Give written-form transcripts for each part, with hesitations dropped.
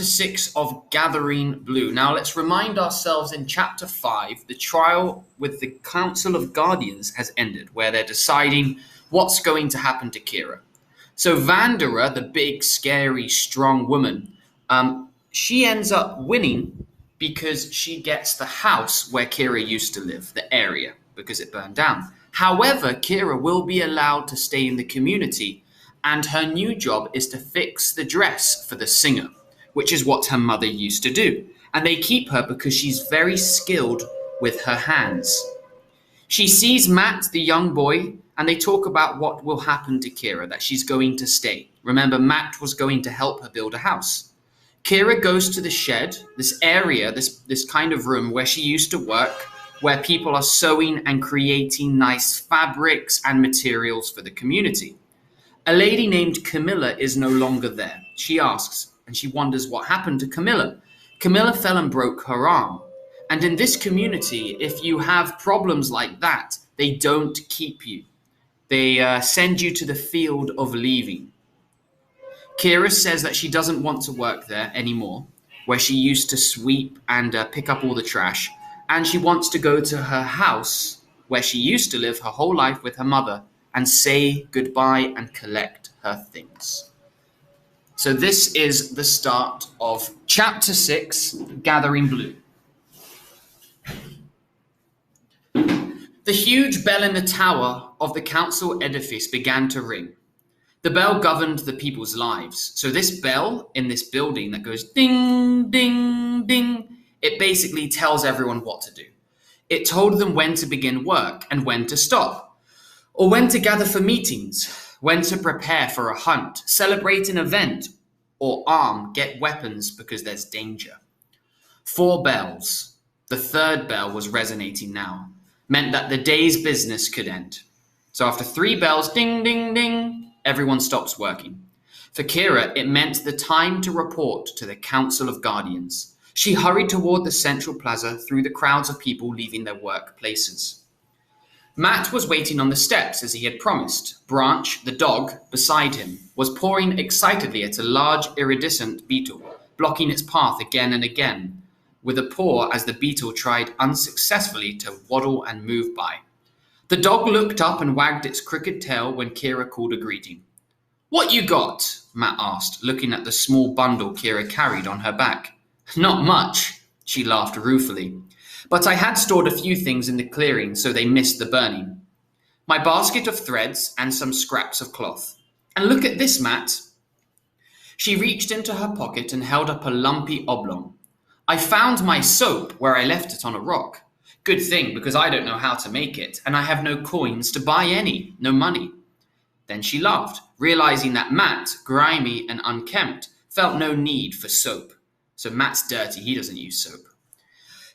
6 of Gathering Blue. Now let's remind ourselves in chapter 5, the trial with the Council of Guardians has ended, where they're deciding what's going to happen to Kira. So Vandera, the big, scary, strong woman, she ends up winning because she gets the house where Kira used to live, the area, because it burned down. However, Kira will be allowed to stay in the community, and her new job is to fix the dress for the singer, which is what her mother used to do. And they keep her because she's very skilled with her hands. She sees Matt, the young boy, and they talk about what will happen to Kira, that she's going to stay. Remember, Matt was going to help her build a house. Kira goes to the shed, this area, this kind of room where she used to work, where people are sewing and creating nice fabrics and materials for the community. A lady named Camilla is no longer there. She asks, and she wonders what happened to Camilla. Camilla fell and broke her arm. And in this community, if you have problems like that, they don't keep you. They send you to the field of leaving. Kira says that she doesn't want to work there anymore, where she used to sweep and pick up all the trash. And she wants to go to her house, where she used to live her whole life with her mother, and say goodbye and collect her things. So this is the start of chapter 6, Gathering Blue. The huge bell in the tower of the council edifice began to ring. The bell governed the people's lives. So this bell in this building that goes ding, ding, ding, it basically tells everyone what to do. It told them when to begin work and when to stop, or when to gather for meetings, when to prepare for a hunt, celebrate an event, or get weapons because there's danger. 4 bells. The third bell was resonating now, meant that the day's business could end. So after 3 bells, ding, ding, ding, everyone stops working. For Kira, it meant the time to report to the Council of Guardians. She hurried toward the central plaza through the crowds of people leaving their workplaces. Matt was waiting on the steps as he had promised. Branch, the dog, beside him, was pawing excitedly at a large iridescent beetle, blocking its path again and again, with a paw as the beetle tried unsuccessfully to waddle and move by. The dog looked up and wagged its crooked tail when Kira called a greeting. "What you got?" Matt asked, looking at the small bundle Kira carried on her back. "Not much," she laughed ruefully. "But I had stored a few things in the clearing so they missed the burning. My basket of threads and some scraps of cloth. And look at this, Matt." She reached into her pocket and held up a lumpy oblong. "I found my soap where I left it on a rock. Good thing, because I don't know how to make it, and I have no coins to buy any, no money." Then she laughed, realizing that Matt, grimy and unkempt, felt no need for soap. So Matt's dirty, he doesn't use soap.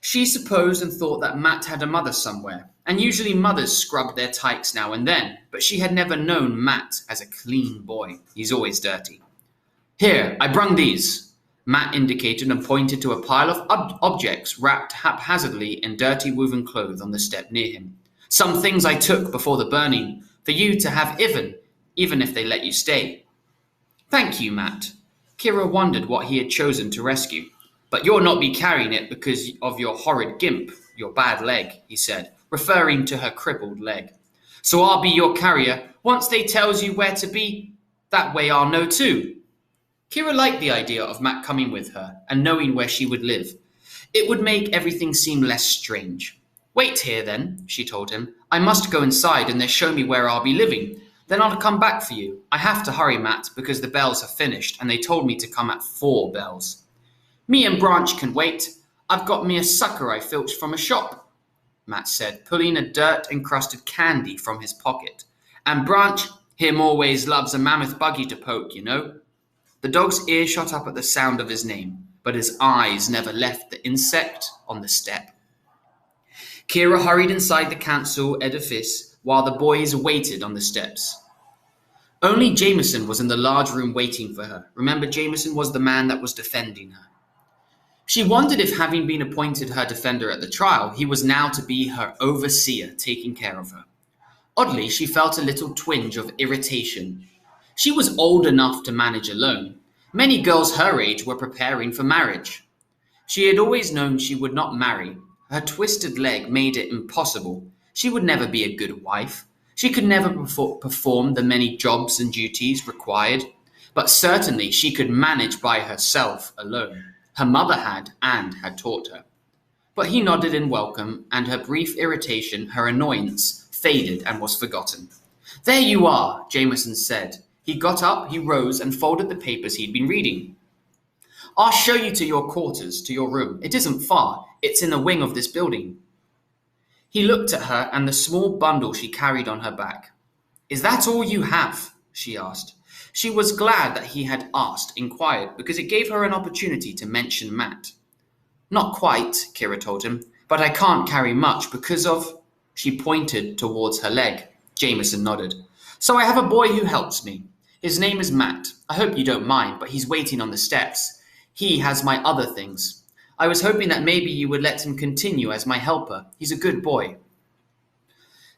She supposed and thought that Matt had a mother somewhere, and usually mothers scrubbed their tights now and then, but she had never known Matt as a clean boy. He's always dirty. "Here, I brung these." Matt indicated and pointed to a pile of objects wrapped haphazardly in dirty woven clothes on the step near him. "Some things I took before the burning, for you to have even if they let you stay." "Thank you, Matt." Kira wondered what he had chosen to rescue. "But you'll not be carrying it because of your horrid gimp, your bad leg," he said, referring to her crippled leg. "So I'll be your carrier. Once they tells you where to be, that way I'll know too." Kira liked the idea of Matt coming with her and knowing where she would live. It would make everything seem less strange. "Wait here then," she told him. "I must go inside and they show me where I'll be living. Then I'll come back for you. I have to hurry, Matt, because the bells are finished and they told me to come at 4 bells. "Me and Branch can wait. I've got me a sucker I filched from a shop," Matt said, pulling a dirt-encrusted candy from his pocket. "And Branch, him always loves a mammoth buggy to poke, you know." The dog's ear shot up at the sound of his name, but his eyes never left the insect on the step. Kira hurried inside the council edifice while the boys waited on the steps. Only Jameson was in the large room waiting for her. Remember, Jameson was the man that was defending her. She wondered if, having been appointed her defender at the trial, he was now to be her overseer, taking care of her. Oddly, she felt a little twinge of irritation. She was old enough to manage alone, Many girls her age were preparing for marriage. She had always known she would not marry. Her twisted leg made it impossible. She would never be a good wife. She could never perform the many jobs and duties required, but certainly she could manage by herself alone. Her mother had, and had taught her. But he nodded in welcome, and her brief irritation, her annoyance, faded and was forgotten. "There you are," Jameson said. He got up, he rose, and folded the papers he'd been reading. "I'll show you to your quarters, to your room. It isn't far. It's in the wing of this building." He looked at her and the small bundle she carried on her back. "Is that all you have?" she asked. She was glad that he had inquired, because it gave her an opportunity to mention Matt. "Not quite," Kira told him, "but I can't carry much because of—" She pointed towards her leg. Jameson nodded. "So I have a boy who helps me. His name is Matt. I hope you don't mind, but he's waiting on the steps. He has my other things. I was hoping that maybe you would let him continue as my helper. He's a good boy."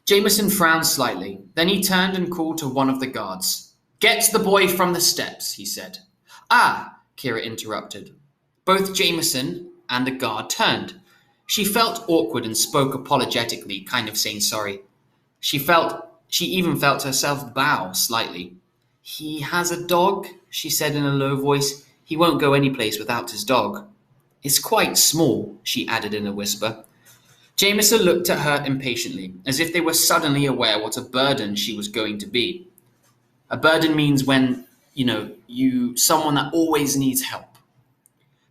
Jameson frowned slightly. Then he turned and called to one of the guards. "Get the boy from the steps," he said. "Ah," Kira interrupted. Both Jameson and the guard turned. She felt awkward and spoke apologetically, kind of saying sorry. She even felt herself bow slightly. "He has a dog," she said in a low voice. "He won't go any place without his dog. It's quite small," she added in a whisper. Jameson looked at her impatiently, as if they were suddenly aware what a burden she was going to be. A burden means when, someone that always needs help.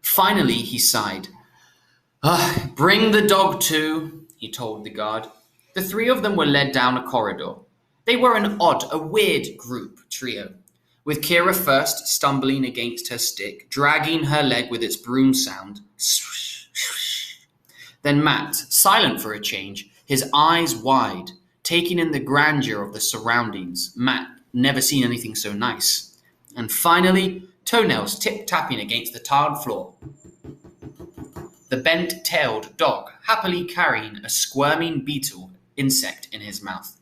Finally, he sighed. "Bring the dog too," he told the guard. The three of them were led down a corridor. They were a weird trio, with Kira first stumbling against her stick, dragging her leg with its broom sound. Swish, swish. Then Matt, silent for a change, his eyes wide, taking in the grandeur of the surroundings. Matt never seen anything so nice. And finally, toenails tip-tapping against the tiled floor. The bent-tailed dog, happily carrying a squirming beetle insect in his mouth.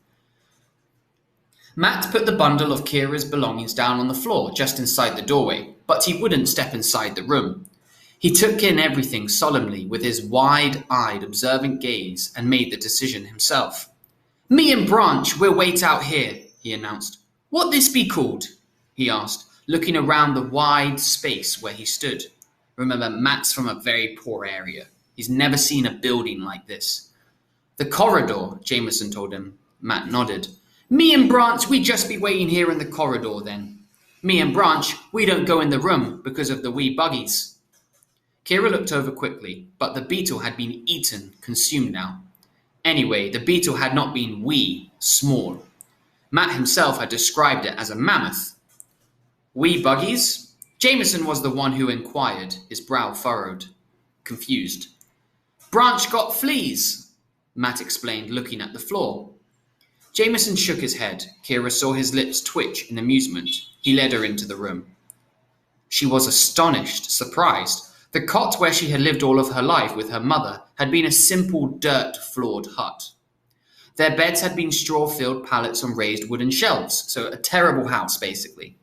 Matt put the bundle of Kira's belongings down on the floor just inside the doorway, but he wouldn't step inside the room. He took in everything solemnly with his wide-eyed, observant gaze and made the decision himself. "Me and Branch will wait out here," he announced. "What this be called?" he asked, looking around the wide space where he stood. Remember, Matt's from a very poor area. He's never seen a building like this. "The corridor," Jameson told him. Matt nodded. "Me and Branch, we just be waiting here in the corridor then. Me and Branch, we don't go in the room because of the wee buggies." Kira looked over quickly, but the beetle had been eaten, consumed now. Anyway, the beetle had not been small. Matt himself had described it as a mammoth. "Wee buggies?" Jameson was the one who inquired, his brow furrowed, confused. "Branch got fleas," Matt explained, looking at the floor. Jameson shook his head. Kira saw his lips twitch in amusement. He led her into the room. She was astonished, surprised. The cot where she had lived all of her life with her mother had been a simple dirt-floored hut. Their beds had been straw-filled pallets on raised wooden shelves, so a terrible house, basically.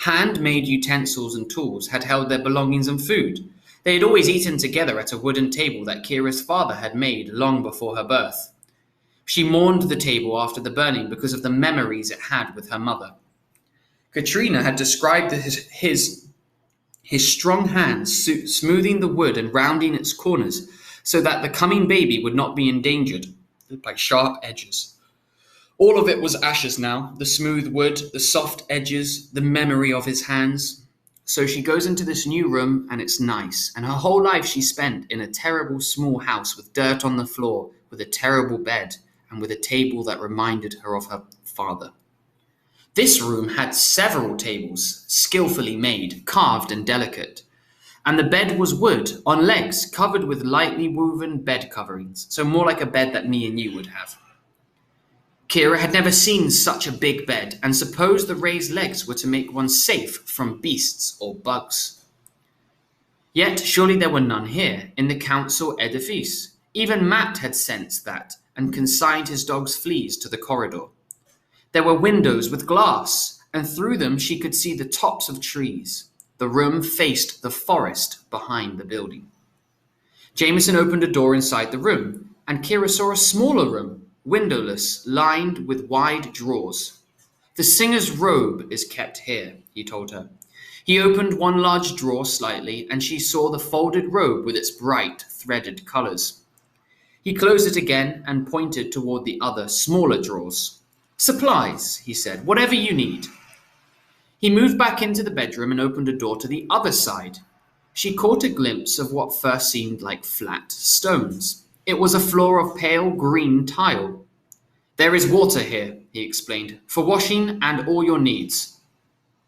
Handmade utensils and tools had held their belongings and food. They had always eaten together at a wooden table that Kira's father had made long before her birth. She mourned the table after the burning because of the memories it had with her mother. Katrina had described his strong hands smoothing the wood and rounding its corners so that the coming baby would not be endangered by sharp edges. All of it was ashes now, the smooth wood, the soft edges, the memory of his hands. So she goes into this new room and it's nice, and her whole life she spent in a terrible small house with dirt on the floor, with a terrible bed, and with a table that reminded her of her father. This room had several tables, skillfully made, carved and delicate. And the bed was wood, on legs, covered with lightly woven bed coverings, so more like a bed that me and you would have. Kira had never seen such a big bed, and supposed the raised legs were to make one safe from beasts or bugs. Yet surely there were none here, in the council edifice. Even Matt had sensed that, and consigned his dog's fleas to the corridor. There were windows with glass, and through them she could see the tops of trees. The room faced the forest behind the building. Jameson opened a door inside the room, and Kira saw a smaller room, windowless, lined with wide drawers. The singer's robe is kept here, he told her. He opened one large drawer slightly, and she saw the folded robe with its bright, threaded colours. He closed it again and pointed toward the other, smaller drawers. Supplies, he said, whatever you need. He moved back into the bedroom and opened a door to the other side. She caught a glimpse of what first seemed like flat stones. It was a floor of pale green tile. There is water here, he explained, for washing and all your needs.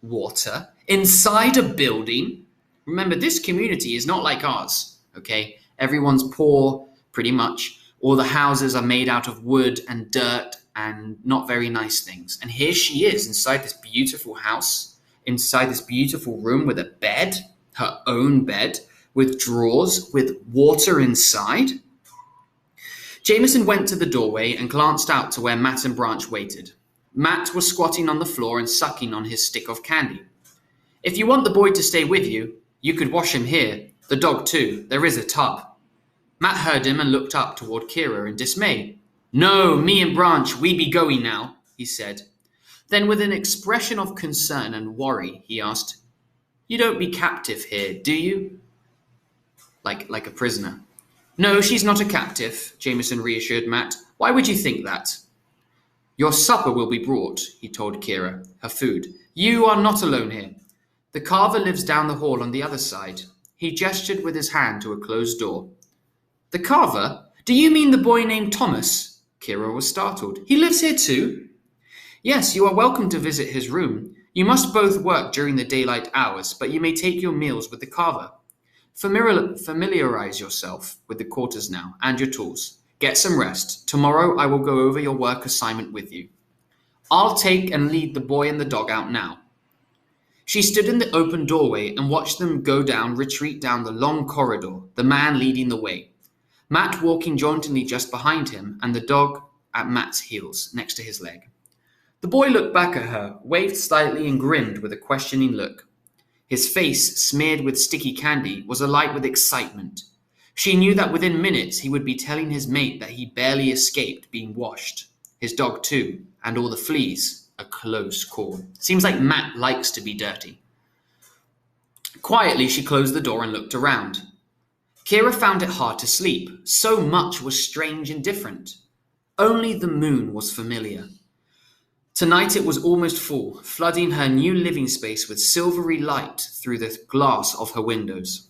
Water? Inside a building? Remember, this community is not like ours, okay? Everyone's poor, pretty much. All the houses are made out of wood and dirt and not very nice things. And here she is inside this beautiful house, inside this beautiful room with a bed, her own bed, with drawers, with water inside. Jameson went to the doorway and glanced out to where Matt and Branch waited. Matt was squatting on the floor and sucking on his stick of candy. If you want the boy to stay with you, you could wash him here. The dog too. There is a tub. Matt heard him and looked up toward Kira in dismay. No, me and Branch, we be going now, he said. Then with an expression of concern and worry, he asked, You don't be captive here, do you? Like a prisoner. No, she's not a captive, Jameson reassured Matt. Why would you think that? Your supper will be brought, he told Kira, her food. You are not alone here. The carver lives down the hall on the other side. He gestured with his hand to a closed door. The carver? Do you mean the boy named Thomas? Kira was startled. He lives here too? Yes, you are welcome to visit his room. You must both work during the daylight hours, but you may take your meals with the carver. Familiarize yourself with the quarters now and your tools. Get some rest. Tomorrow I will go over your work assignment with you. I'll take and lead the boy and the dog out now. She stood in the open doorway and watched them retreat down the long corridor, the man leading the way. Matt walking jauntily just behind him and the dog at Matt's heels, next to his leg. The boy looked back at her, waved slightly and grinned with a questioning look. His face, smeared with sticky candy, was alight with excitement. She knew that within minutes he would be telling his mate that he barely escaped being washed. His dog too, and all the fleas. A close call. Seems like Matt likes to be dirty. Quietly, she closed the door and looked around. Kira found it hard to sleep. So much was strange and different. Only the moon was familiar. Tonight it was almost full, flooding her new living space with silvery light through the glass of her windows.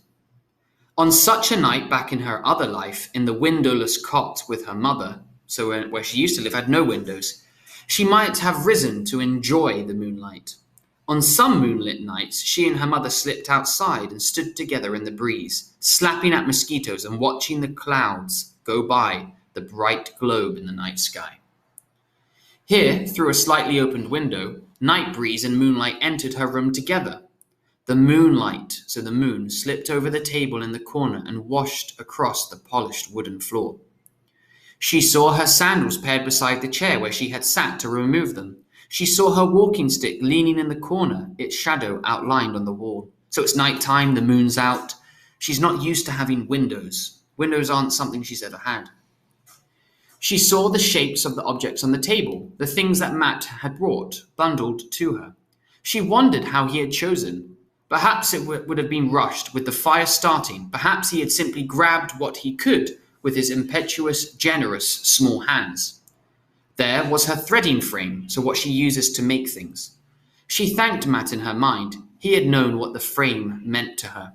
On such a night back in her other life, in the windowless cot with her mother, so where she used to live had no windows, she might have risen to enjoy the moonlight. On some moonlit nights, she and her mother slipped outside and stood together in the breeze, slapping at mosquitoes and watching the clouds go by the bright globe in the night sky. Here, through a slightly opened window, night breeze and moonlight entered her room together. The moonlight, so the moon, slipped over the table in the corner and washed across the polished wooden floor. She saw her sandals paired beside the chair where she had sat to remove them. She saw her walking stick leaning in the corner, its shadow outlined on the wall. So it's night time, the moon's out. She's not used to having windows. Windows aren't something she's ever had. She saw the shapes of the objects on the table, the things that Matt had brought, bundled to her. She wondered how he had chosen. Perhaps it would have been rushed with the fire starting. Perhaps he had simply grabbed what he could with his impetuous, generous, small hands. There was her threading frame, so what she uses to make things. She thanked Matt in her mind. He had known what the frame meant to her.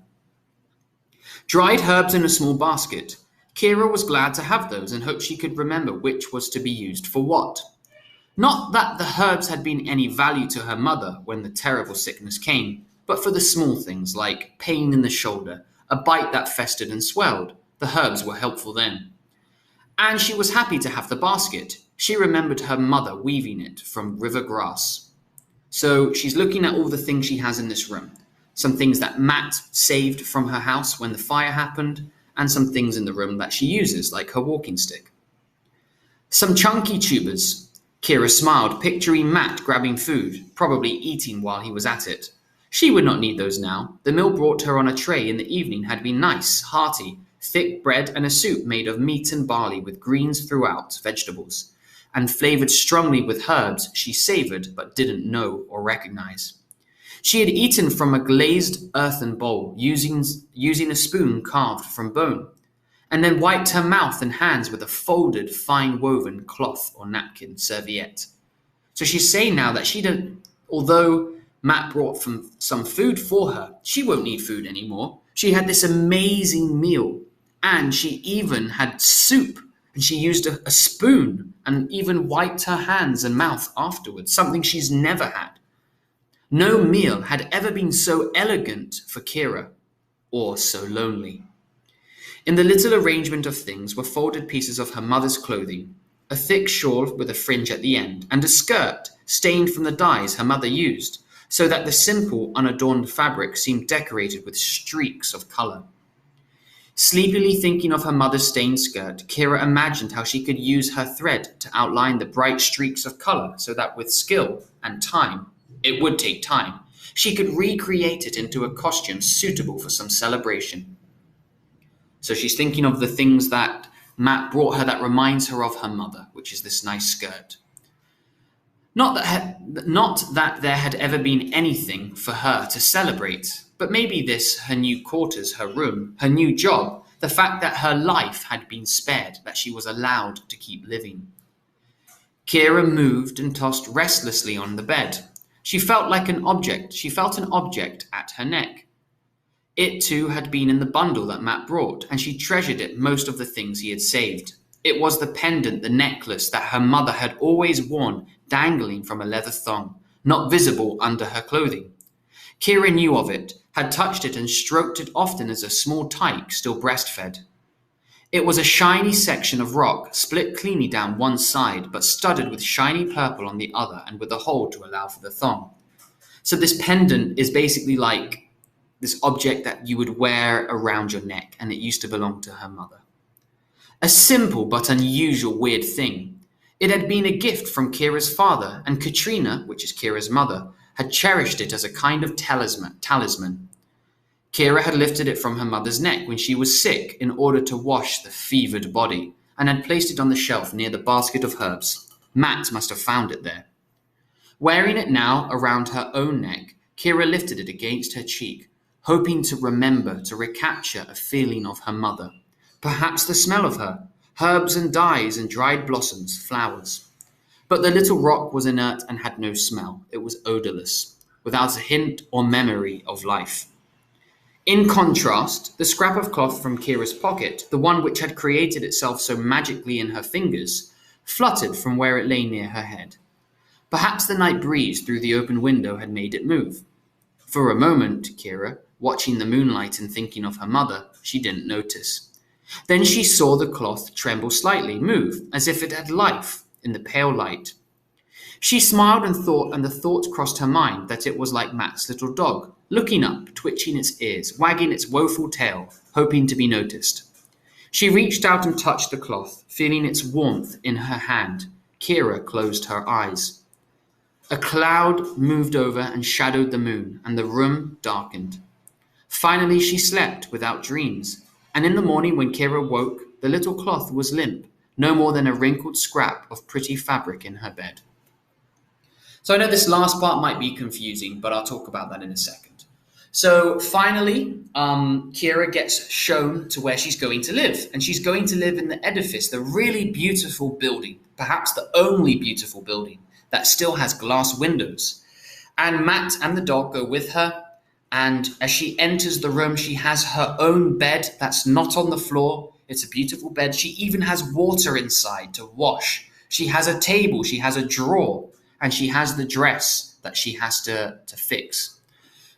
Dried herbs in a small basket. Kira was glad to have those and hoped she could remember which was to be used for what. Not that the herbs had been any value to her mother when the terrible sickness came, but for the small things like pain in the shoulder, a bite that festered and swelled. The herbs were helpful then. And she was happy to have the basket. She remembered her mother weaving it from river grass. So she's looking at all the things she has in this room. Some things that Matt saved from her house when the fire happened, and some things in the room that she uses, like her walking stick. Some chunky tubers. Kira smiled, picturing Matt grabbing food, probably eating while he was at it. She would not need those now. The meal brought her on a tray in the evening had been nice, hearty, thick bread and a soup made of meat and barley with greens throughout, vegetables, and flavored strongly with herbs she savored but didn't know or recognize. She had eaten from a glazed earthen bowl, using a spoon carved from bone, and then wiped her mouth and hands with a folded, fine-woven cloth or napkin serviette. So she's saying now that although Matt brought some food for her, she won't need food anymore. She had this amazing meal, and she even had soup, and she used a spoon and even wiped her hands and mouth afterwards, something she's never had. No meal had ever been so elegant for Kira, or so lonely. In the little arrangement of things were folded pieces of her mother's clothing, a thick shawl with a fringe at the end, and a skirt stained from the dyes her mother used, so that the simple, unadorned fabric seemed decorated with streaks of colour. Sleepily thinking of her mother's stained skirt, Kira imagined how she could use her thread to outline the bright streaks of colour so that with skill and time, it would take time, she could recreate it into a costume suitable for some celebration. So she's thinking of the things that Matt brought her that reminds her of her mother, which is this nice skirt. Not that there had ever been anything for her to celebrate, but maybe this, her new quarters, her room, her new job, the fact that her life had been spared, that she was allowed to keep living. Kira moved and tossed restlessly on the bed. She felt an object at her neck. It too had been in the bundle that Matt brought, and she treasured it most of the things he had saved. It was the pendant, the necklace that her mother had always worn, dangling from a leather thong, not visible under her clothing. Kira knew of it, had touched it and stroked it often as a small tyke still breastfed. It was a shiny section of rock, split cleanly down one side, but studded with shiny purple on the other and with a hole to allow for the thong. So this pendant is basically like this object that you would wear around your neck, and it used to belong to her mother. A simple but unusual weird thing. It had been a gift from Kira's father, and Katrina, which is Kira's mother, had cherished it as a kind of talisman. Kira had lifted it from her mother's neck when she was sick in order to wash the fevered body, and had placed it on the shelf near the basket of herbs. Matt must have found it there. Wearing it now around her own neck, Kira lifted it against her cheek, hoping to remember, to recapture a feeling of her mother. Perhaps the smell of her, herbs and dyes and dried blossoms, flowers. But the little rock was inert and had no smell. It was odorless, without a hint or memory of life. In contrast, the scrap of cloth from Kira's pocket, the one which had created itself so magically in her fingers, fluttered from where it lay near her head. Perhaps the night breeze through the open window had made it move. For a moment, Kira, watching the moonlight and thinking of her mother, she didn't notice. Then she saw the cloth tremble slightly, move, as if it had life in the pale light. She smiled and the thought crossed her mind that it was like Matt's little dog, looking up, twitching its ears, wagging its woeful tail, hoping to be noticed. She reached out and touched the cloth, feeling its warmth in her hand. Kira closed her eyes. A cloud moved over and shadowed the moon, and the room darkened. Finally she slept without dreams, and in the morning when Kira woke, the little cloth was limp, no more than a wrinkled scrap of pretty fabric in her bed. So I know this last part might be confusing, but I'll talk about that in a second. So finally, Kira gets shown to where she's going to live, and she's going to live in the edifice, the really beautiful building, perhaps the only beautiful building that still has glass windows. And Matt and the dog go with her, and as she enters the room, she has her own bed that's not on the floor. It's a beautiful bed. She even has water inside to wash. She has a table, she has a drawer, and she has the dress that she has to fix.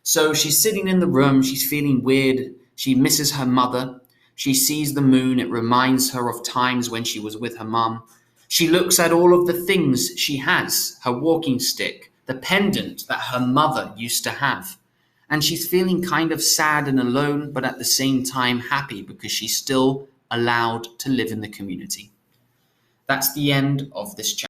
So she's sitting in the room, she's feeling weird, she misses her mother, she sees the moon, it reminds her of times when she was with her mum. She looks at all of the things she has, her walking stick, the pendant that her mother used to have. And she's feeling kind of sad and alone, but at the same time happy because she's still allowed to live in the community. That's the end of this chapter.